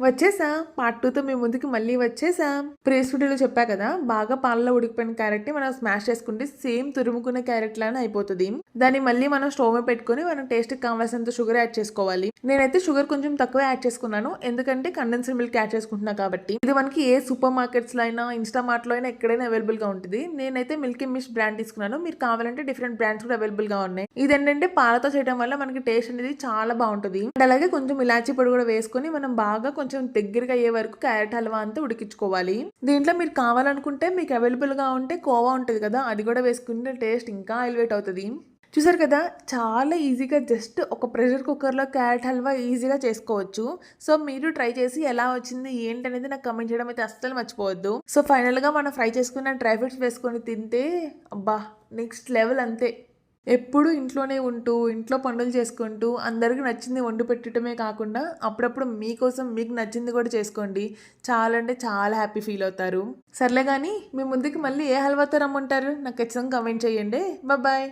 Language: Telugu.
వచ్చేసా పార్ట్ 2తో మీ ముందుకు మళ్ళీ వచ్చేసా. ప్రీవియస్ వీడియోలో చెప్పా కదా, బాగా పాలలో ఉడికిపోయిన క్యారెట్ ని మనం స్మాష్ చేసుకుంటే సేమ్ తురుముకున్న క్యారెట్ లానే అయిపోతుంది. దాన్ని మళ్ళీ మనం స్టవ్ మీద పెట్టుకుని మనం టేస్ట్ కి కావాల్సినంత షుగర్ యాడ్ చేసుకోవాలి. నేనైతే షుగర్ కొంచెం తక్కువ యాడ్ చేసుకున్నాను, ఎందుకంటే కండెన్స్డ్ మిల్క్ యాడ్ చేసుకుంటున్నా కాబట్టి. ఇది మనకి ఏ సూపర్ మార్కెట్స్ లో అయినా ఇన్స్టామార్ట్ లో అయినా ఎక్కడైనా అవైలబుల్ గా ఉంటుంది. నేనైతే మిల్కీ మిస్ట్ బ్రాండ్ తీసుకున్నాను. మీరు కావాలంటే డిఫరెంట్ బ్రాండ్స్ కూడా అవైలబుల్ గా ఉన్నాయి. ఇదేంటంటే పాలతో చేయడం వల్ల మనకి టేస్ట్ అనేది చాలా బాగుంటుంది. అలాగే కొంచెం ఇలాచీ పొడి కూడా వేసుకొని మనం బాగా కొంచెం దగ్గరగా అయ్యే వరకు క్యారెట్ హల్వా అంతా ఉడికించుకోవాలి. దీంట్లో మీరు కావాలనుకుంటే మీకు అవైలబుల్ గా ఉంటే కోవా ఉంటుంది కదా, అది కూడా వేసుకుంటే టేస్ట్ ఇంకా ఎలివేట్ అవుతుంది. చూసారు కదా, చాలా ఈజీగా జస్ట్ ఒక ప్రెషర్ కుక్కర్లో క్యారెట్ హల్వా ఈజీగా చేసుకోవచ్చు. సో మీరు ట్రై చేసి ఎలా వచ్చింది ఏంటి అనేది నాకు కమెంట్ చేయడం అయితే అస్సలు మర్చిపోవద్దు. సో ఫైనల్గా మనం ఫ్రై చేసుకున్న డ్రై ఫ్రూట్స్ వేసుకొని తింటే అబ్బా నెక్స్ట్ లెవెల్ అంతే. ఎప్పుడు ఇంట్లోనే ఉంటూ ఇంట్లో పనులు చేసుకుంటూ అందరికి నచ్చింది వండి పెట్టడమే కాకుండా అప్పుడప్పుడు మీకోసం మీకు నచ్చింది కూడా చేసుకోండి. చాలా అంటే చాలా హ్యాపీ ఫీల్ అవుతారు. సర్లే కానీ మీ ముందుకు మళ్ళీ ఏ హల్వాతో రమ్మంటారు నాకు ఖచ్చితంగా కమెంట్ చేయండి. బాయ్.